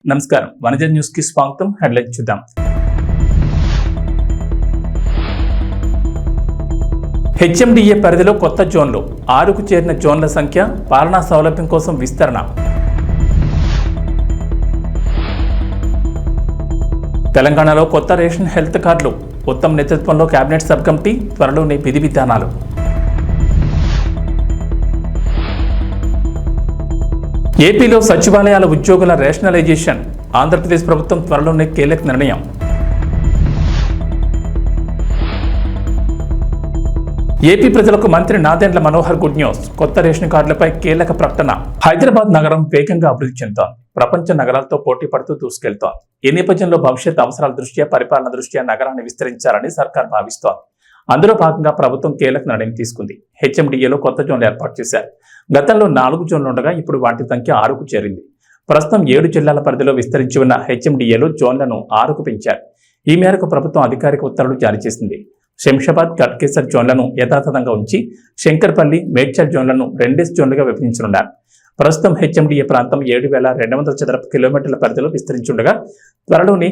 నమస్కారం, వనజ న్యూస్ కి స్వాగతం. హెడ్లైన్ చూద్దాం. హెచ్ఎండిఏ పరిధిలో కొత్త జోన్లు, 6కు చేరిన జోన్ల సంఖ్య, పాలనా సౌలభ్యం కోసం విస్తరణ. తెలంగాణలో కొత్త రేషన్ హెల్త్ కార్డులు, ఉత్తమ్ నేతృత్వంలో కేబినెట్ సబ్ కమిటీ, త్వరలోనే విధి విధానాలు. ఏపీలో సచివాలయాల ఉద్యోగుల రేషనలైజేషన్, ఆంధ్రప్రదేశ్ ప్రభుత్వం త్వరలోనే కీలక నిర్ణయం. ఏపీ ప్రజలకు మంత్రి నాదెండ్ల మనోహర్ గుడ్ న్యూస్, కొత్త రేషన్ కార్డులపై కీలక ప్రకటన. హైదరాబాద్ నగరం వేగంగా అభివృద్ధి చెందుతోంది. ప్రపంచ నగరాలతో పోటీ పడుతూ దూసుకెళ్తోంది. ఈ నేపథ్యంలో భవిష్యత్ అవసరాల దృష్ట్యా, పరిపాలన దృష్ట్యా నగరాన్ని విస్తరించాలని సర్కార్ భావిస్తోంది. అందులో భాగంగా ప్రభుత్వం కీలక నిర్ణయం తీసుకుంది. హెచ్ఎండిఏలో కొత్త జోన్లు ఏర్పాటు చేశారు. గతంలో 4 జోన్లు ఉండగా ఇప్పుడు వాటి సంఖ్య 6కు చేరింది. ప్రస్తుతం 7 జిల్లాల పరిధిలో విస్తరించి ఉన్న హెచ్ఎండిఏలో జోన్లను 6కు పెంచారు. ఈ మేరకు ప్రభుత్వం అధికారిక ఉత్తర్వులు జారీ చేసింది. శంషాబాద్, గట్కేసర్ జోన్లను యథాతథంగా ఉంచి శంకర్పల్లి, మేడ్చల్ జోన్లను 2 జోన్లుగా విభజించనున్నారు. ప్రస్తుతం హెచ్ఎండిఏ ప్రాంతం 7,200 చదరపు కిలోమీటర్ల పరిధిలో విస్తరించుండగా త్వరలోనే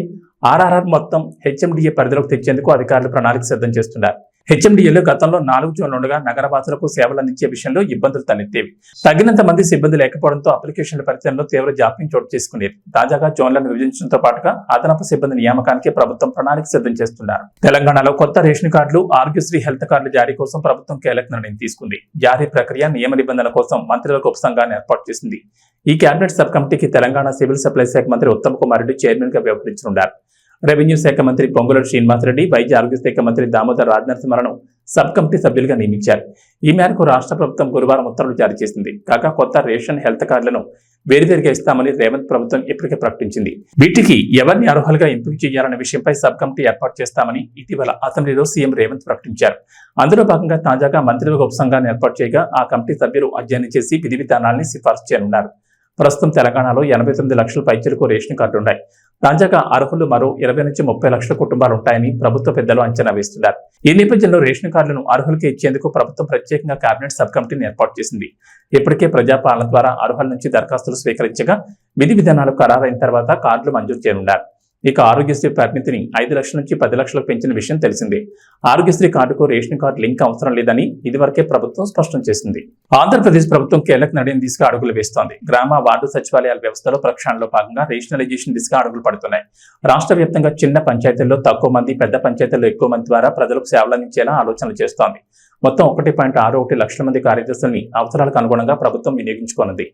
ఆర్ఆర్ఆర్ మొత్తం హెచ్ఎండిఏ పరిధిలోకి తెచ్చేందుకు అధికారులు ప్రణాళిక సిద్ధం చేస్తున్నారు. హెచ్ఎండిఏలో గతంలో 4 జోన్లు ఉండగా నగరవాసులకు సేవలు అందించే విషయంలో ఇబ్బందులు తలెత్తేవి. తగినంత మంది సిబ్బంది లేకపోవడంతో అప్లికేషన్ల పరిచయంలో తీవ్ర జాప్యం చోటు చేసుకునేది. తాజాగా జోన్లను విభజించడంతో పాటుగా అదనపు సిబ్బంది నియామకానికి ప్రభుత్వం ప్రణాళిక సిద్ధం చేస్తున్నారు. తెలంగాణలో కొత్త రేషన్ కార్డులు, ఆరోగ్యశ్రీ హెల్త్ కార్డుల జారీ కోసం ప్రభుత్వం కీలక నిర్ణయం తీసుకుంది. జారీ ప్రక్రియ, నియమ నిబంధనల కోసం మంత్రులకు ఉపసంఘాన్ని ఏర్పాటు చేసింది. ఈ కేబినెట్ సబ్ కమిటీకి తెలంగాణ సివిల్ సప్లై శాఖ మంత్రి ఉత్తమ్ కుమార్ రెడ్డి చైర్మన్ గా వ్యవహరించనున్నారు. రెవెన్యూ శాఖ మంత్రి పొంగులేటి శ్రీనివాసరెడ్డి, వైద్య ఆరోగ్య శాఖ మంత్రి దామోదర్ రాజనరసింహలను సబ్ కమిటీ సభ్యులుగా నియమించారు. ఈ మేరకు రాష్ట్ర ప్రభుత్వం గురువారం ఉత్తర్వులు జారీ చేసింది. కాగా కొత్త రేషన్ హెల్త్ కార్డులను వేరువేరుగా ఇస్తామని రేవంత్ ప్రభుత్వం ఇప్పటికే ప్రకటించింది. వీటికి ఎవరిని అర్హులుగా ఎంపిక చేయాలనే విషయంపై సబ్ కమిటీ ఏర్పాటు చేస్తామని ఇటీవల అసెంబ్లీలో సీఎం రేవంత్ ప్రకటించారు. అందులో భాగంగా తాజాగా మంత్రులకు ఉపసంఘాన్ని ఏర్పాటు చేయగా ఆ కమిటీ సభ్యులు అధ్యయనం చేసి విధి విధానాల్ని సిఫార్సు చేయనున్నారు. ప్రస్తుతం తెలంగాణలో 89 లక్షల పైచిలకు రేషన్ కార్డులు ఉన్నాయి. తాజాగా అర్హులు మరో 20 నుంచి 30 లక్షల కుటుంబాలు ఉంటాయని ప్రభుత్వ పెద్దలు అంచనా వేస్తున్నారు. ఈ నేపథ్యంలో రేషన్ కార్డులను అర్హులకి ఇచ్చేందుకు ప్రభుత్వం ప్రత్యేకంగా కేబినెట్ సబ్ కమిటీని ఏర్పాటు చేసింది. ఇప్పటికే ప్రజాపాలన ద్వారా అర్హుల నుంచి దరఖాస్తులు స్వీకరించగా విధి విధానాలు ఖరారైన తర్వాత కార్డులు మంజూరు చేయనున్నారు. ఇక ఆరోగ్యశ్రీ పరిమితిని 5 లక్షల నుంచి 10 లక్షలకు పెంచిన విషయం తెలిసిందే. ఆరోగ్యశ్రీ కార్డుకు రేషన్ కార్డు లింక్ అవసరం లేదని ఇదివరకే ప్రభుత్వం స్పష్టం చేసింది. ఆంధ్రప్రదేశ్ ప్రభుత్వం కీలక నిర్ణయం దిశగా అడుగులు వేస్తోంది. గ్రామ, వార్డు సచివాలయాల వ్యవస్థలో ప్రక్షాళనలో భాగంగా రేషనలైజేషన్ దిశగా అడుగులు పడుతున్నాయి. రాష్ట్ర వ్యాప్తంగా చిన్న పంచాయతీల్లో తక్కువ మంది, పెద్ద పంచాయతీల్లో ఎక్కువ మంది ద్వారా ప్రజలకు సేవలు అందించేలా ఆలోచనలు చేస్తోంది. మొత్తం 1.61 లక్షల మంది కార్యదర్శుల్ని అవసరాలకు అనుగుణంగా ప్రభుత్వం వినియోగించుకోనుంది.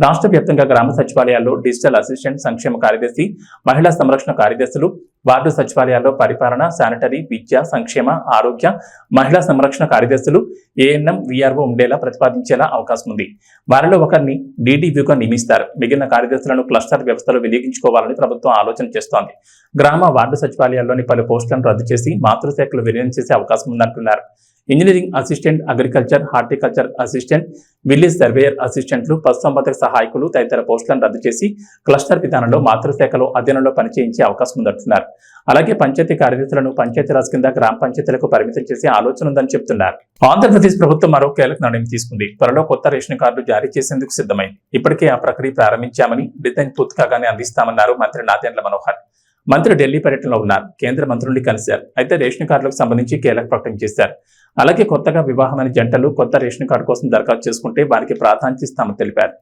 రాష్ట్ర వ్యాప్తంగా గ్రామ సచివాలయాల్లో డిజిటల్ అసిస్టెంట్, సంక్షేమ కార్యదర్శి, మహిళా సంరక్షణ కార్యదర్శులు, వార్డు సచివాలయాల్లో పరిపాలన, శానిటరీ, విద్య, సంక్షేమ, ఆరోగ్య, మహిళా సంరక్షణ కార్యదర్శులు, ఏఎన్ఎం, వీఆర్ఓ ఉండేలా ప్రతిపాదించేలా అవకాశం ఉంది. వారిలో ఒకరిని డీడీవ్యూగా నియమిస్తారు. మిగిలిన కార్యదర్శులను క్లస్టర్ వ్యవస్థలో వినియోగించుకోవాలని ప్రభుత్వం ఆలోచన చేస్తోంది. గ్రామ, వార్డు సచివాలయాల్లోని పలు పోస్టులను రద్దు చేసి మాతృశాఖలు విలీనం చేసే అవకాశం ఉందంటున్నారు. Engineering assistant, agriculture, horticulture assistant, village surveyor అసిస్టెంట్లు, పశుసంవర్ధక సహాయకులు తదితర పోస్టులను రద్దు చేసి క్లస్టర్ విధానంలో మాతృశాఖలో అధీనంలో పనిచేయించే అవకాశం ఉందంటున్నారు. అలాగే పంచాయతీ కార్యదర్శులను పంచాయతీరాజ్ కింద గ్రామ పంచాయతీలకు పరిమితం చేసే ఆలోచన ఉందని చెబుతున్నారు. ఆంధ్రప్రదేశ్ ప్రభుత్వం మరో కీలక నిర్ణయం తీసుకుంది. త్వరలో కొత్త రేషన్ కార్డులు జారీ చేసేందుకు సిద్ధమైంది. ఇప్పటికే ఆ ప్రక్రియ ప్రారంభించామని, డిజైన్ పూర్తి కాగానే అందిస్తామన్నారు మంత్రి నాదెండ్ల మనోహర్. మంత్రి ఢిల్లీ పర్యటనలో ఉన్నారు. కేంద్ర మంత్రుల్ని కలిశారు. అయితే రేషన్ కార్డులకు సంబంధించి కీలక ప్రకటన చేశారు. అలాగే కొత్తగా వివాహమైన జంటలు కొత్త రేషన్ కార్డు కోసం దరఖాస్తు చేసుకుంటే వారికి ప్రాధాన్యత ఇస్తామని తెలిపారు.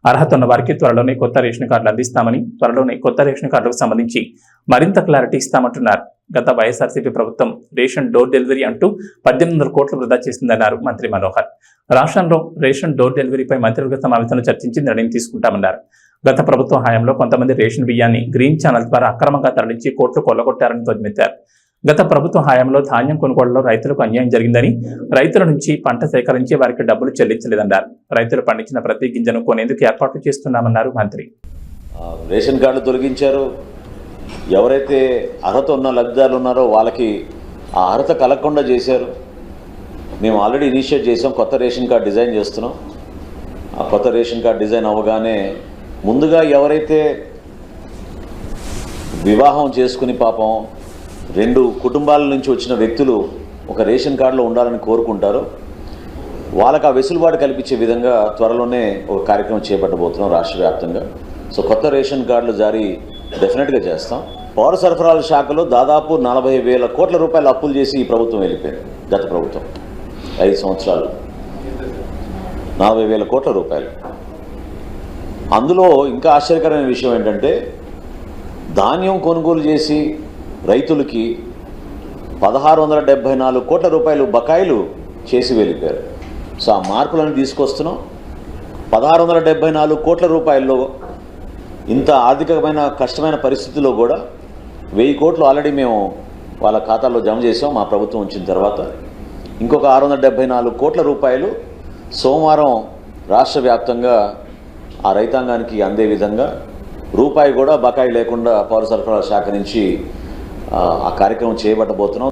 అర్హత ఉన్న వారికి త్వరలోనే కొత్త రేషన్ కార్డులు అందిస్తామని, త్వరలోనే కొత్త రేషన్ కార్డులకు సంబంధించి మరింత క్లారిటీ ఇస్తామంటున్నారు. గత వైఎస్ఆర్సీపీ ప్రభుత్వం రేషన్ డోర్ డెలివరీ అంటూ 1800 కోట్లు వృధా చేసిందన్నారు మంత్రి మనోహర్. రాష్ట్రంలో రేషన్ డోర్ డెలివరీపై మంత్రివర్గ సమావేశంలో చర్చించి నిర్ణయం తీసుకుంటామన్నారు. గత ప్రభుత్వం హయాంలో కొంతమంది రేషన్ బియ్యాన్ని గ్రీన్ ఛానల్ ద్వారా అక్రమంగా తరలించి కోట్లు కొల్లగొట్టారని ధ్వజమెత్తారు. గత ప్రభుత్వ హయాంలో ధాన్యం కొనుగోలులో రైతులకు అన్యాయం జరిగిందని, రైతుల నుంచి పంట సేకరించి వారికి డబ్బులు చెల్లించలేదన్నారు. రైతులు పండించిన ప్రతి గింజను కొనేందుకు ఏర్పాట్లు చేస్తున్నామన్నారు మంత్రి. రేషన్ కార్డు తొలగించారు. ఎవరైతే అర్హత ఉన్న లబ్ధిదారులు ఉన్నారో వాళ్ళకి ఆ అర్హత కలగకుండా చేశారు. మేము ఆల్రెడీ ఇనిషియేట్ చేసాం, కొత్త రేషన్ కార్డు డిజైన్ చేస్తున్నాం. ఆ కొత్త రేషన్ కార్డు డిజైన్ అవ్వగానే ముందుగా ఎవరైతే వివాహం చేసుకుని పాపం 2 కుటుంబాల నుంచి వచ్చిన వ్యక్తులు ఒక రేషన్ కార్డులో ఉండాలని కోరుకుంటారో వాళ్ళకి ఆ వెసులుబాటు కల్పించే విధంగా త్వరలోనే ఒక కార్యక్రమం చేపట్టబోతున్నాం రాష్ట్ర వ్యాప్తంగా. సో కొత్త రేషన్ కార్డులు జారీ డెఫినెట్గా చేస్తాం. పౌర సరఫరాల శాఖలో దాదాపు 40,000 కోట్ల రూపాయలు అప్పులు చేసి ఈ ప్రభుత్వం వెళ్ళిపోయింది. గత ప్రభుత్వం 5 సంవత్సరాలు 40,000 కోట్ల రూపాయలు. అందులో ఇంకా ఆశ్చర్యకరమైన విషయం ఏంటంటే ధాన్యం కొనుగోలు చేసి రైతులకి 1,674 కోట్ల రూపాయలు బకాయిలు చేసి వెళ్ళిపోయారు. సో ఆ మార్పులను తీసుకొస్తున్నాం. 1,674 కోట్ల రూపాయల్లో ఇంత ఆర్థికమైన కష్టమైన పరిస్థితుల్లో కూడా 1,000 కోట్లు ఆల్రెడీ మేము వాళ్ళ ఖాతాల్లో జమ చేసాం మా ప్రభుత్వం వచ్చిన తర్వాత. ఇంకొక 674 కోట్ల రూపాయలు సోమవారం రాష్ట్ర వ్యాప్తంగా ఆ రైతాంగానికి అందే విధంగా రూపాయి కూడా బకాయి లేకుండా పౌర సరఫరాల శాఖ నుంచి ఆ కార్యక్రమం చేయబట్టబోతున్నాం.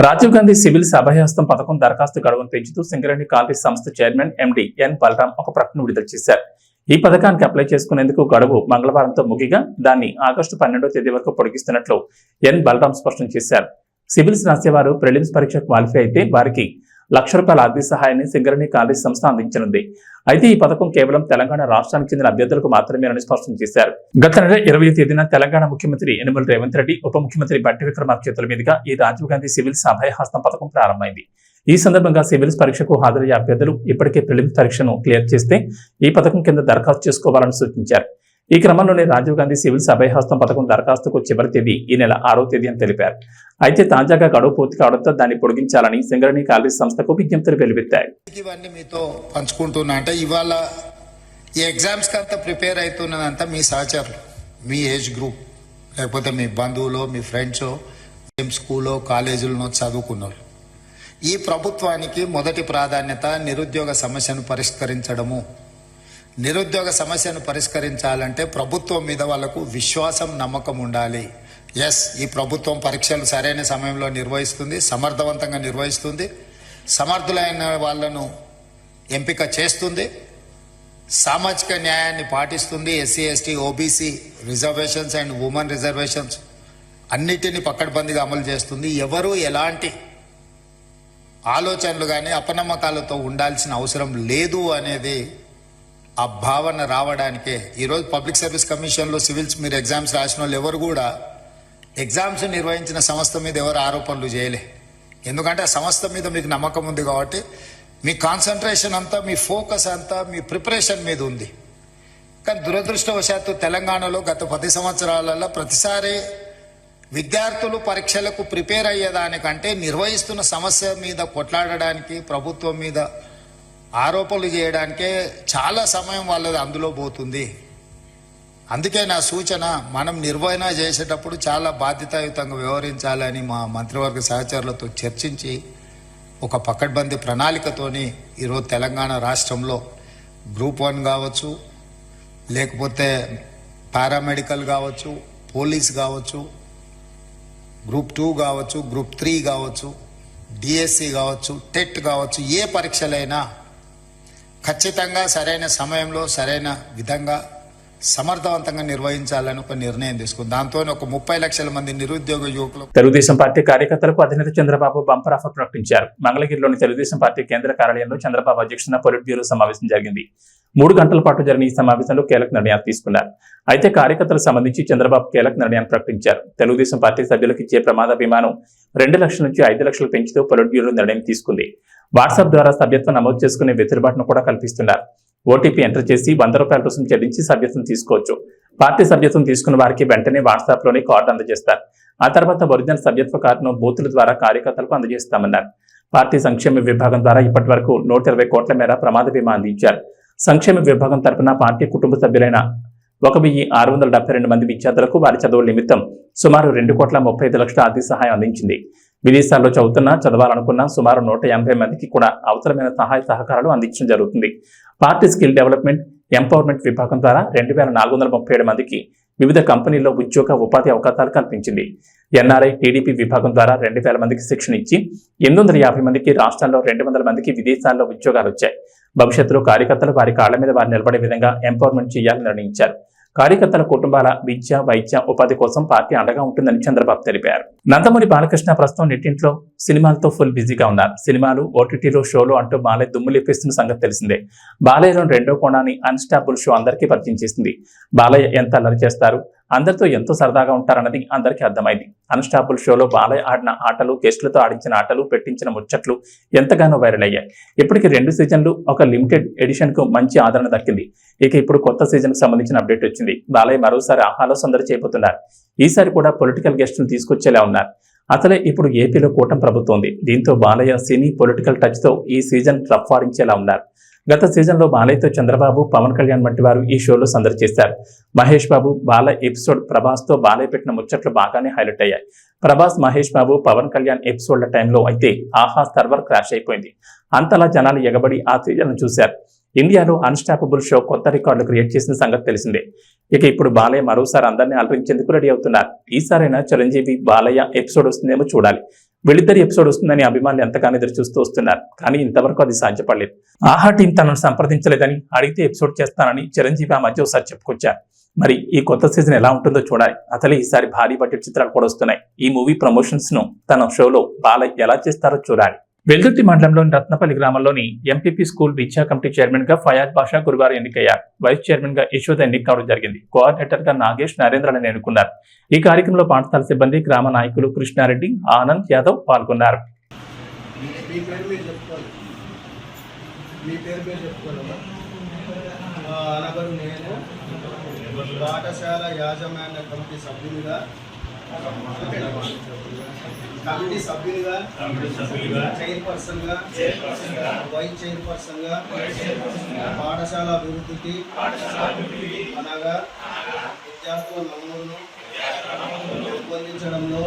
రాజీవ్ గాంధీ సివిల్స్ అభయహస్తం పథకం దరఖాస్తు గడువును పెంచుతూ సింగరేణి కాలనీ సంస్థ చైర్మన్ ఎండి ఎన్ బలరాం ఒక ప్రకటన విడుదల చేశారు. ఈ పథకానికి అప్లై చేసుకునేందుకు గడువు మంగళవారంతో ముగిగా దాన్ని ఆగస్టు 12వ తేదీ వరకు పొడిగిస్తున్నట్లు ఎన్ బలరాం స్పష్టం చేశారు. సివిల్స్ రాసేవారు ప్రిలిమ్స్ పరీక్ష క్వాలిఫై అయితే వారికి ₹1,00,000 ఆర్థిక సహాయాన్ని సింగరేణి కాలేజ్ సంస్థ అందించనుంది. అయితే ఈ పథకం కేవలం తెలంగాణ రాష్ట్రానికి చెందిన అభ్యర్థులకు మాత్రమేనని స్పష్టం చేశారు. గత నెల 20వ తేదీన తెలంగాణ ముఖ్యమంత్రి యనమల రేవంత్ రెడ్డి, ఉప ముఖ్యమంత్రి బట్టి విక్రమార్క చేతుల మీదుగా ఈ రాజీవ్ గాంధీ సివిల్స్ అభయహస్తం పథకం ప్రారంభమైంది. ఈ సందర్భంగా సివిల్స్ పరీక్షకు హాజరయ్యే అభ్యర్థులు ఇప్పటికే ప్రిలిమ్స్ పరీక్షను క్లియర్ చేస్తే ఈ పథకం కింద దరఖాస్తు చేసుకోవాలని సూచించారు. ఈ క్రమంలోనే రాజీవ్ గాంధీ సివిల్స్ అభయహస్తం పథకం దరఖాస్తుకు చివరి తేదీ ఈ నెల 6వ తేదీ అని తెలిపారు. అయితే తాజాగా గడువు పూర్తి కావడంతో దాన్ని పొడిగించాలని సింగరేణి కాలేజ్ సంస్థకు విజ్ఞప్తులు వెలువెత్తాయి. ఇవన్నీ మీతో పంచుకుంటున్నా అంటే ఇవాళ ఈ ఎగ్జామ్స్ కి అంతా ప్రిపేర్ అవుతున్నదంతా మీ సహచరులు, మీ ఏజ్ గ్రూప్, లేకపోతే మీ బంధువులు, మీ ఫ్రెండ్స్, స్కూల్లో కాలేజీలను చదువుకున్నారు. ఈ ప్రభుత్వానికి మొదటి ప్రాధాన్యత నిరుద్యోగ సమస్యను పరిష్కరించడము. నిరుద్యోగ సమస్యను పరిష్కరించాలంటే ప్రభుత్వం మీద వాళ్ళకు విశ్వాసం, నమ్మకం ఉండాలి. ఎస్, ఈ ప్రభుత్వం పరీక్షలు సరైన సమయంలో నిర్వహిస్తుంది, సమర్థవంతంగా నిర్వహిస్తుంది, సమర్థులైన వాళ్ళను ఎంపిక చేస్తుంది, సామాజిక న్యాయాన్ని పాటిస్తుంది, SC, ST, OBC reservations and women reservations అన్నిటినీ పకడ్బందీగా అమలు చేస్తుంది. ఎవరు ఎలాంటి ఆలోచనలు కానీ అపనమ్మకాలతో ఉండాల్సిన అవసరం లేదు అనేది ఆ భావన రావడానికే ఈరోజు పబ్లిక్ సర్వీస్ కమిషన్లో సివిల్స్ మీరు ఎగ్జామ్స్ రాసిన వాళ్ళు ఎవరు కూడా ఎగ్జామ్స్ నిర్వహించిన సంస్థ మీద ఎవరు ఆరోపణలు చేయలే. ఎందుకంటే ఆ సంస్థ మీద మీకు నమ్మకం ఉంది కాబట్టి మీ కాన్సన్ట్రేషన్ అంతా, మీ ఫోకస్ అంతా మీ ప్రిపరేషన్ మీద ఉంది. కానీ దురదృష్టవశాత్తు తెలంగాణలో గత 10 సంవత్సరాలలో ప్రతిసారి విద్యార్థులు పరీక్షలకు ప్రిపేర్ అయ్యేదానికంటే నిర్వహిస్తున్న సమస్య మీద కొట్లాడడానికి, ప్రభుత్వం మీద ఆరోపణలు చేయడానికే చాలా సమయం వాళ్ళది అందులో పోతుంది. అందుకే నా సూచన, మనం నిర్వహణ చేసేటప్పుడు చాలా బాధ్యతాయుతంగా వ్యవహరించాలని మా మంత్రివర్గ సహచరులతో చర్చించి ఒక పకడ్బందీ ప్రణాళికతోని ఈరోజు తెలంగాణ రాష్ట్రంలో గ్రూప్ 1 కావచ్చు, లేకపోతే పారామెడికల్ కావచ్చు, పోలీస్ కావచ్చు, గ్రూప్ 2 కావచ్చు, గ్రూప్ 3 కావచ్చు, డిఎస్సి కావచ్చు, టెట్ కావచ్చు, ఏ పరీక్షలైనా ఖచ్చితంగా సరైన సమయంలో సరైన విధంగా సమర్థవంతంగా నిర్వహించాలని ఒక నిర్ణయం తీసుకుంది. దాంతో ఒక 30 లక్షల మంది నిరుద్యోగ యువకులు. తెలుగుదేశం పార్టీ కార్యకర్తలకు అధినేత చంద్రబాబు బంపర్ ఆఫర్ ప్రకటించారు. మంగళగిరిలోని తెలుగుదేశం పార్టీ కేంద్ర కార్యాలయంలో చంద్రబాబు అధ్యక్షతన పొలిట్ బ్యూరో సమావేశం జరిగింది. 3 గంటల పాటు జరిగిన ఈ సమావేశంలో కీలక నిర్ణయాలు తీసుకున్నారు. అయితే కార్యకర్తలకు సంబంధించి చంద్రబాబు కీలక నిర్ణయాన్ని ప్రకటించారు. తెలుగుదేశం పార్టీ సభ్యులకు ఇచ్చే ప్రమాద బీమాను 2 లక్షల నుంచి 5 లక్షలు పెంచుతూ పొలిట్ బ్యూరో నిర్ణయం తీసుకుంది. వాట్సాప్ ద్వారా సభ్యత్వం నమోదు చేసుకునే వెసులుబాటును కూడా కల్పిస్తున్నారు. ఓటీపీ ఎంటర్ చేసి ₹100 రుసుము చెల్లించి సభ్యత్వం తీసుకోవచ్చు. పార్టీ సభ్యత్వం తీసుకున్న వారికి వెంటనే వాట్సాప్ లోనే కార్డు అందజేస్తారు. ఆ తర్వాత ఒరిజినల్ సభ్యత్వ కార్డును బూతుల ద్వారా కార్యకర్తలకు అందజేస్తామన్నారు. పార్టీ సంక్షేమ విభాగం ద్వారా ఇప్పటి వరకు 120 కోట్ల మేర ప్రమాద బీమా అందించారు. సంక్షేమ విభాగం తరపున పార్టీ కుటుంబ సభ్యులైన 1,672 మంది విద్యార్థులకు వారి చదువుల నిమిత్తం సుమారు 2,35,00,000 ఆర్థిక సహాయం అందించింది. విదేశాల్లో చదవాలనుకున్న సుమారు 180 మందికి కూడా అవసరమైన సహాయ సహకారాలు అందించడం జరుగుతుంది. పార్టీ స్కిల్ డెవలప్మెంట్, ఎంపవర్మెంట్ విభాగం ద్వారా 2,437 మందికి వివిధ కంపెనీల్లో ఉద్యోగ ఉపాధి అవకాశాలు కల్పించింది. ఎన్ఆర్ఐ, టీడీపీ విభాగం ద్వారా 2,000 మందికి శిక్షణ ఇచ్చి 850 మందికి, రాష్ట్రాల్లో 200 మందికి విదేశాల్లో ఉద్యోగాలు వచ్చాయి. భవిష్యత్తులో కార్యకర్తలు వారి కాళ్ల మీద వారు నిలబడే విధంగా ఎంపవర్మెంట్ చేయాలని నిర్ణయించారు. కార్యకర్తల కుటుంబాల విద్య, వైద్య, ఉపాధి కోసం పార్టీ అండగా ఉంటుందని చంద్రబాబు తెలిపారు. నందమూరి బాలకృష్ణ ప్రస్తుతం నెట్టింట్లో సినిమాలతో ఫుల్ బిజీగా ఉన్నారు. సినిమాలు, ఓటీటీలో షోలు అంటూ బాలయ్య దుమ్ము లేపేస్తున్న సంగతి తెలిసిందే. బాలయ్యలోని రెండో కోణాన్ని అన్స్టాపుల్ షో అందరికీ పరిచయం చేసింది. బాలయ్య ఎంత అల్లరి చేస్తారు, అందరితో ఎంతో సరదాగా ఉంటారన్నది అందరికీ అర్థమైంది. అన్స్టాపుల్ షోలో బాలయ్య ఆడిన ఆటలు, గెస్టులతో ఆడించిన ఆటలు, పెట్టించిన ముచ్చట్లు ఎంతగానో వైరల్ అయ్యాయి. ఇప్పటికి 2 సీజన్లు, ఒక లిమిటెడ్ ఎడిషన్ కు మంచి ఆదరణ దక్కింది. ఇక ఇప్పుడు కొత్త సీజన్ కు సంబంధించిన అప్డేట్ వచ్చింది. బాలయ్య మరోసారి ఆహాలో సందడి చేయబోతున్నారు. ఈసారి కూడా పొలిటికల్ గెస్టులు తీసుకొచ్చేలా ఉన్నారు. అసలే ఇప్పుడు ఏపీలో కూటమి ప్రభుత్వం ఉంది. దీంతో బాలయ్య సినీ పొలిటికల్ టచ్ తో ఈ సీజన్ రఫ్ ఆడించేలా ఉన్నారు. గత సీజన్లో బాలయ్యతో చంద్రబాబు, పవన్ కళ్యాణ్ వంటి వారు ఈ షోలో సందడి చేశారు. మహేష్ బాబు, బాలయ్య ఎపిసోడ్ ప్రభాస్తో బాలయ్య పెట్టిన ముచ్చట్లు బాగానే హైలైట్ అయ్యాయి. ప్రభాస్, మహేష్ బాబు, పవన్ కళ్యాణ్ ఎపిసోడ్ల టైంలో అయితే ఆహా సర్వర్ క్రాష్ అయిపోయింది. అంతలా జనాలు ఎగబడి ఆ సీజన్ చూశారు. ఇండియాలో అన్స్టాపబుల్ షో కొత్త రికార్డులు క్రియేట్ చేసిన సంగతి తెలిసిందే. ఇక ఇప్పుడు బాలయ్య మరోసారి అందరినీ అలరించేందుకు రెడీ అవుతున్నారు. ఈసారైనా చిరంజీవి, బాలయ్య ఎపిసోడ్ వస్తుందేమో చూడాలి. వీళ్ళిద్దరి ఎపిసోడ్ వస్తుందని అభిమానులు ఎంతగానో ఎదురు చూస్తూ వస్తున్నారు. కానీ ఇంతవరకు అది సాధ్యపడలేదు. ఆహా టీం తనను సంప్రదించలేదని, అడిగితే ఎపిసోడ్ చేస్తానని చిరంజీవి ఆ మధ్య ఒకసారి చెప్పుకొచ్చారు. మరి ఈ కొత్త సీజన్ ఎలా ఉంటుందో చూడాలి. అసలే ఈసారి భారీ బడ్జెట్ చిత్రాలు కూడా వస్తున్నాయి. ఈ మూవీ ప్రమోషన్స్ ను తన షోలో బాలయ్య ఎలా చేస్తారో చూడాలి. వెల్దుర్తి మండలంలోని రత్నపల్లి గ్రామంలోని ఎంపీపీ స్కూల్ విద్యా కమిటీ చైర్మన్ గా ఫయాజ్ బాషా గురువారం ఎన్నికయ్యారు. వైస్ చైర్మన్ గా యశోద ఎన్నిక కావడం జరిగింది. కోఆర్డినేటర్ గా నాగేష్, నరేంద్రని ఎన్నుకున్నారు. ఈ కార్యక్రమంలో పాఠశాల సిబ్బంది, గ్రామ నాయకులు కృష్ణారెడ్డి, ఆనంద్ యాదవ్ పాల్గొన్నారు. పాఠశాల యాజమాన్య కమిటీ సభ్యులుగా చైర్పర్సన్గా, వైస్ చైర్పర్సన్గా పాఠశాల అభివృద్ధికి అనగా విద్యార్థుల నమూనాలను పెంపొందించడంలో,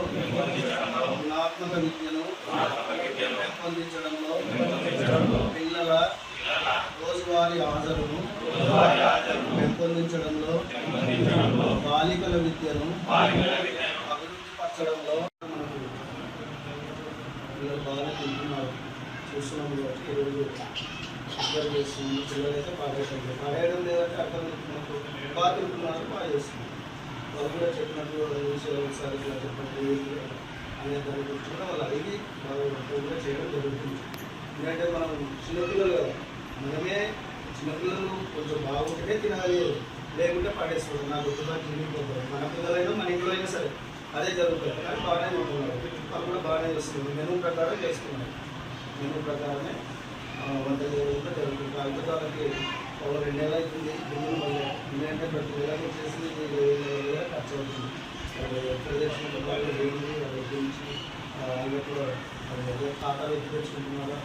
గుణాత్మక విద్యను పెంపొందించడంలో, పిల్లల రోజువారీ హాజరును పెంపొందించడంలో, బాలికల విద్యను అభివృద్ధి పరచడంలో పిల్లలు బాగా తింటున్నారు. చూస్తున్నాం ఈరోజు ఇద్దరు చేస్తుంది. పిల్లలైతే పాడేయడం పాడేయడం లేదంటే అక్కడ బాగా తింటున్నారు, బాగా చేస్తున్నారు. వాళ్ళు కూడా చెప్పినట్టు విషయాలు ఒకసారి ఇలా చెప్పినట్టు అనే దాని గురించి కూడా వాళ్ళు అడిగి వాళ్ళు కూడా చేయడం జరుగుతుంది. ఎందుకంటే మనం చిన్నపిల్లలు కదా, మనమే చిన్నపిల్లలు కొంచెం బాగుంటేనే తినాలి, లేకుంటే పడేసుకోవడం. నాకు గుర్తుగా తిరిగిపోతారు. మన పిల్లలైనా మన ఇంట్లో అయినా సరే అదే జరుగుతుంది. కానీ బాగానే ఉంటున్నారు, వాళ్ళు కూడా బాగానే చేస్తున్నారు. మెనూ ప్రకారం చేస్తున్నారు. మెనూ ప్రకారమే వంట చేయడం కూడా జరుగుతుంది. కాకపోతే వాళ్ళకి 2 నెలలు అవుతుంది బిల్లులు మళ్ళీ. ఎందుకంటే ప్రతి నెలకి వచ్చేసి 7,000 ఖర్చు అవుతుంది. ఎక్కడ తెచ్చుకుంటే వాళ్ళు ఏంటి వాళ్ళ గురించి ఖాతాలు ఎత్తి తెచ్చుకుంటున్నారు.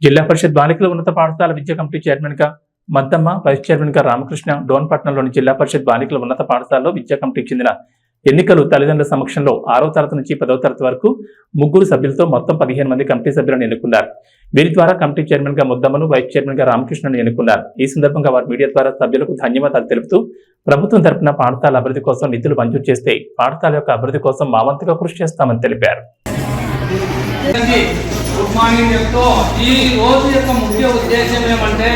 జిల్లా పరిషత్ బాలికల ఉన్నత పాఠశాల విద్యా కమిటీ చైర్మన్ గా మద్దమ్మ, వైస్ చైర్మన్ గా రామకృష్ణ, డోన్పట్నంలోని జిల్లా పరిషత్ బాలికల ఉన్నత పాఠశాలలో విద్యా కమిటీకి చెందిన ఎన్నికలు తల్లిదండ్రుల సమక్షంలో 6వ తరగతి నుంచి 10వ తరగతి వరకు 3 సభ్యులతో మొత్తం 15 మంది కమిటీ సభ్యులను ఎన్నుకున్నారు. వీరి ద్వారా కమిటీ చైర్మన్ గా ముద్దమ్మను, వైస్ చైర్మన్ గా రామకృష్ణను ఎన్నుకున్నారు. ఈ సందర్భంగా వారు మీడియా ద్వారా సభ్యులకు ధన్యవాదాలు తెలుపుతూ ప్రభుత్వం తరపున పాఠశాల అభివృద్ధి కోసం నిధులు మంజూరు చేస్తే పాఠశాల యొక్క అభివృద్ధి కోసం మా వంతుగా కృషి చేస్తామని తెలిపారు. గుడ్ మార్నింగ్ చెప్తూ ఈ రోజు యొక్క ముఖ్య ఉద్దేశం ఏమంటే,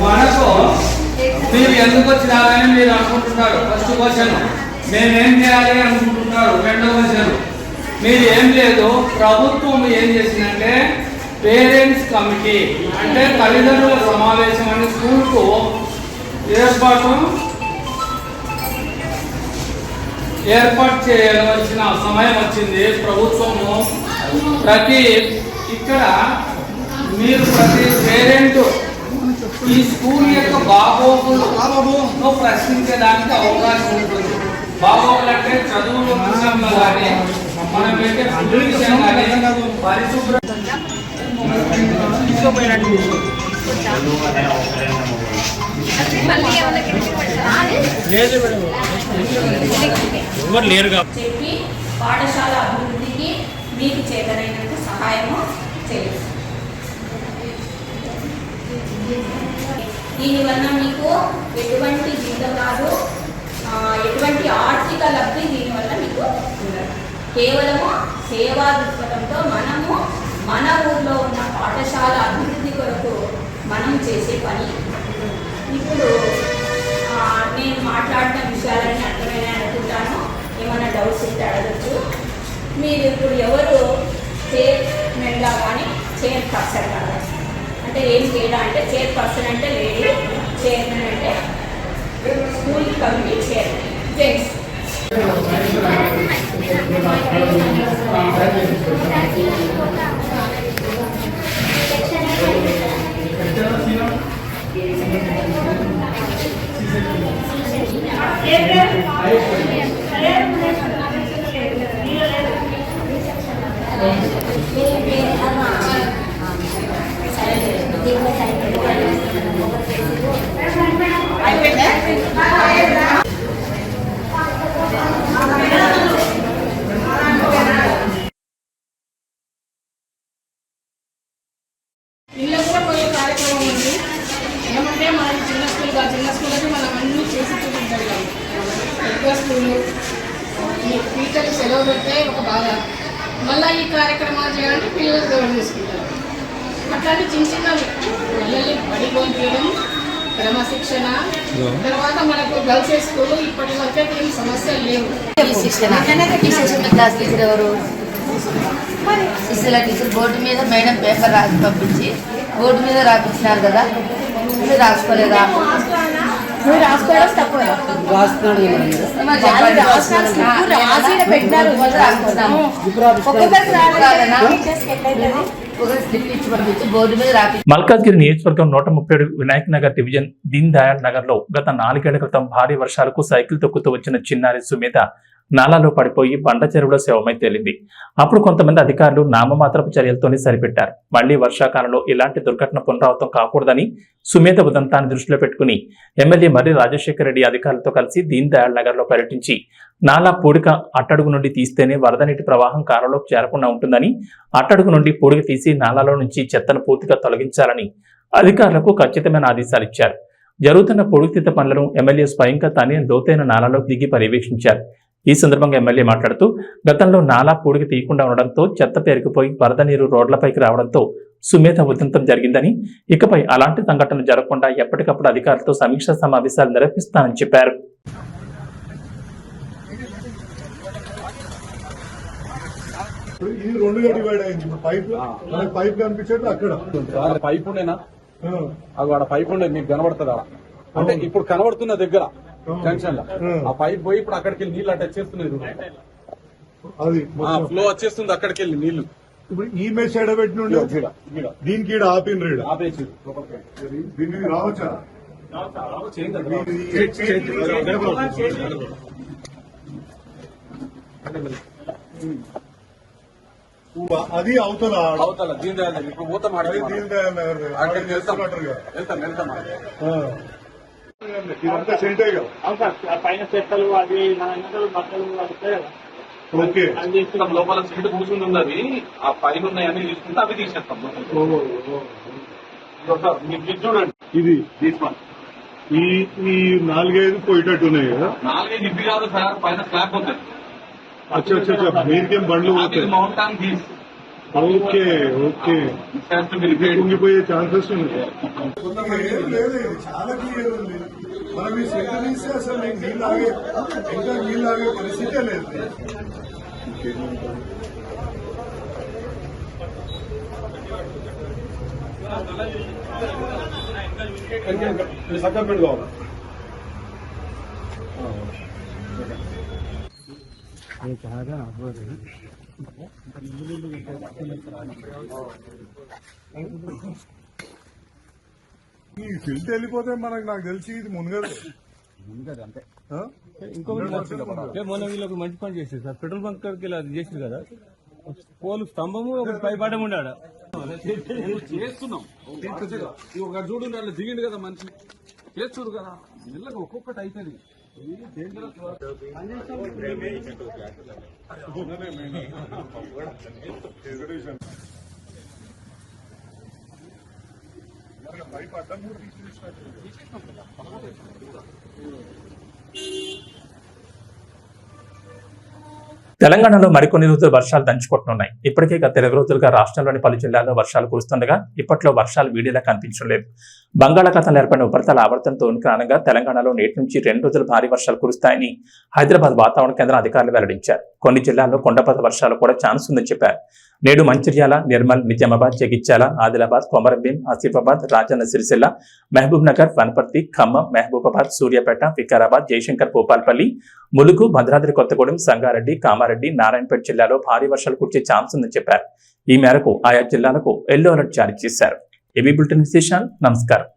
మనకు మీరు ఎందుకు వచ్చినారని మీరు అనుకుంటున్నారు. ఫస్ట్ క్వశ్చన్, మేమేం చేయాలి అనుకుంటున్నారు. రెండో క్వశ్చన్, మీరు ఏం లేదు, ప్రభుత్వం ఏం చేసిందంటే పేరెంట్స్ కమిటీ అంటే తల్లిదండ్రుల సమావేశం అని స్కూల్కు ఏర్పాటు చేయవలసిన సమయం వచ్చింది. ప్రభుత్వము ఇక్కడ మీరు ప్రతి పేరెంట్ ఈ స్కూల్ యొక్క బాగోగులు ప్రశ్నించడానికి అవకాశం ఉంటుంది. బాగోగులు అంటే చదువుల విషయంలో కానీ మనం పెట్టే ఫుడ్ విషయం కానీ పరిశుభ్రం చెప్పి పాఠశాల అభివృద్ధికి మీకు చేతనైనంత సహాయము చేయండి. దీనివల్ల మీకు ఎటువంటి జీతం కాదు, ఎటువంటి ఆర్థిక లబ్ధి దీనివల్ల మీకు ఉండదు. కేవలము సేవా దృక్పథంతో మనము మన ఊర్లో ఉన్న పాఠశాల అభివృద్ధి కొరకు మనం చేసే పని. ఇప్పుడు నేను మాట్లాడిన విషయాలన్నీ అర్థమైనా అనుకుంటాను. ఏమైనా డౌట్స్ ఉంటే అడగచ్చు. మీరు ఇప్పుడు ఎవరు చైర్మన్గా కానీ చైర్పర్సన్ కానీ అంటే ఏం తేడా అంటే చైర్పర్సన్ అంటే లేడీ, చైర్మన్ అంటే స్కూల్ కమిటీ చైర్మన్ జెంట్స్. ఇళ్ళకు కూడా కొన్ని కార్యక్రమం ఉంది. ఏమంటే మనకి చిన్న స్కూల్కి మనం అన్నీ చేసి చూపించగలం. పెద్ద స్కూలు టీచర్లు సెలవు పెడితే ఒక బాధ, మళ్ళీ ఈ కార్యక్రమాలు చేయాలంటే పిల్లలకు గౌరవం చేసుకుంటారు. అట్లాంటి చిన్న పిల్లల్ని బడి పంపించడం, క్రమశిక్షణ, తర్వాత మనకు గర్ల్స్ స్కూల్ ఇప్పటి వరకే ఏం సమస్యలు లేవు. క్లాస్ టీచర్ ఎవరు? శిశుల టీచర్ బోర్డు మీద మేడం పేపర్ రాసి పంపించి బోర్డు మీద రాపించినారు కదా, మీరు రాసుకోలేదా? నువ్వు రాసుకోవడం తక్కువ మల్కాజ్గిరి నియోజకవర్గం 137 వినాయక్ నగర్ డివిజన్ దీన్ దయాళ్ నగర్ లో గత 4 ఏళ్ల క్రితం భారీ వర్షాలకు సైకిల్ తొక్కుతూ వచ్చిన చిన్నారి సుమేధ నాలాలో పడిపోయి బండ చెరువులో శవమై తేలింది. అప్పుడు కొంతమంది అధికారులు నామమాత్రపు చర్యలతోనే సరిపెట్టారు. మళ్లీ వర్షాకాలంలో ఇలాంటి దుర్ఘటన పునరావృతం కాకూడదని సుమేధ ఉదంతాన్ని దృష్టిలో పెట్టుకుని ఎమ్మెల్యే మర్రి రాజశేఖర రెడ్డి అధికారులతో కలిసి దీన్ దయాళ్ నగర్ లో పర్యటించి నాలా పూడిక అట్టడుగు నుండి తీస్తేనే వరద నీటి ప్రవాహం కాలంలోకి చేరకుండా ఉంటుందని, అట్టడుగు నుండి పూడిక తీసి నాలాలో నుంచి చెత్తను పూర్తిగా తొలగించాలని అధికారులకు ఖచ్చితమైన ఆదేశాలు ఇచ్చారు. జరుగుతున్న పూడికతీత పనులను ఎమ్మెల్యే స్వయంగా తానే లోతైన నాలాలోకి దిగి పర్యవేక్షించారు. ఈ సందర్భంగా ఎమ్మెల్యే మాట్లాడుతూ గతంలో నాలా పూడికి తీయకుండా ఉండడంతో చెత్త పేరుకుపోయి వరద నీరు రోడ్లపైకి రావడంతో సుమేధ ఉదంతం జరిగిందని, ఇకపై అలాంటి సంఘటనలు జరగకుండా ఎప్పటికప్పుడు అధికారులతో సమీక్షా సమావేశాలు నిర్వహిస్తానని చెప్పారు. ఇది రెండుగా డివైడ్ అయింది. పైప్ కనిపించేట్టు అక్కడ పైప్ ఉండేనా? అది ఆడ పైప్ ఉండే మీకు కనబడుతుంది ఆడ, అంటే ఇప్పుడు కనబడుతున్న దగ్గర జంక్షన్ లో ఆ పైప్ పోయి ఇప్పుడు అక్కడికి వెళ్ళి నీళ్ళు అటాచ్ చేస్తున్నాయి. అది ఫ్లో వచ్చేస్తుంది అక్కడికి వెళ్ళి నీళ్లు. ఇప్పుడు ఈ మెష్ ఎడబెట్టిన దీనికి ఈడ ఆపిన ఆపేసి దీనికి రావచ్చా? అది అవతల అవతల దీని దయాళ్ ఇప్పుడు పోతాం అక్కడికి వెళ్తాం. ఇదంతా సెంటే కదా పైన చెత్తలు అవి బట్టలు ఓకే. అది తీసుకుంటాం లోపల సీట్ కూర్చుని ఉన్నది, ఆ పైన ఉన్నాయని తీసుకుంటే అవి తీసేస్తాం. మీకు చూడండి ఇది తీసుకోండి. ఈ 4-5 పోయేటట్టు ఉన్నాయి కదా. 4 ఇవి కాదు సార్, పైన స్లాబ్ ఉంటుంది. అచ్చా మీరికేం బండ్లు పోతాయి. మౌంటాన్ తీసి ఓకే ఓకే కుంగిపోయే ఛాన్సెస్ ఉన్నాయి. లేదు చాలా క్లియర్ ఉంది. మనం ఈ సెంటర్ తీస్తే అసలు నీళ్ళు ఆగే ఇంకా నీళ్ళు ఆగే పరిస్థితే లేదు. సక్కర్ కావాలి. ఈ ఫిల్ట్ వెళ్ళిపోతే నాకు తెలిసి ఇది మునగదు అంతే. మొన్న వీళ్ళకి మంచి పని చేసేది సార్, పెట్రోల్ బంక్ దగ్గరికి అది చేసింది కదా, పోలు స్తంభము ఒక పై పడము ఉండాడు చేస్తున్నాం. ఒక చూడు దిగిండు కదా మనిషి, చేస్తుడు కదా, ఇళ్ళకి ఒక్కొక్కటి అవుతుంది. తెలంగాణలో మరికొన్ని రోజులు వర్షాలు దంచుకుంటున్నాయి. ఇప్పటికే గత 20 రోజులుగా రాష్ట్రంలోని పలు జిల్లాల్లో వర్షాలు కురుస్తుండగా ఇప్పట్లో వర్షాలు వీడియోలా కనిపించడం లేదు. బంగాళాఖాతంలో ఏర్పడిన ఉపరితల ఆవర్తనంతో కారణంగా తెలంగాణలో నేటి నుంచి 2 రోజులు భారీ వర్షాలు కురుస్తాయని హైదరాబాద్ వాతావరణ కేంద్రం అధికారులు వెల్లడించారు. కొన్ని జిల్లాల్లో కొండపాత వర్షాలు కూడా ఛాన్స్ ఉందని చెప్పారు. నేడు మంచిర్యాల, నిర్మల్, నిజామాబాద్, జగిత్యాల, ఆదిలాబాద్, కొమరంభీం, ఆసిఫాబాద్, రాజన్న సిరిసిల్ల, మహబూబ్ నగర్, వనపర్తి, ఖమ్మం, మహబూబాబాద్, సూర్యాపేట, వికారాబాద్, జయశంకర్, భూపాల్పల్లి, ములుగు, భద్రాద్రి కొత్తగూడెం, సంగారెడ్డి, కామారెడ్డి, నారాయణపేట జిల్లాలో భారీ వర్షాలు కురిసే ఛాన్స్ ఉందని చెప్పారు. ఈ మేరకు ఆయా జిల్లాలకు ఎల్లో అలర్ట్ జారీ చేశారు. ఏబీ బులెటిన్ విశేషాలు. నమస్కారం.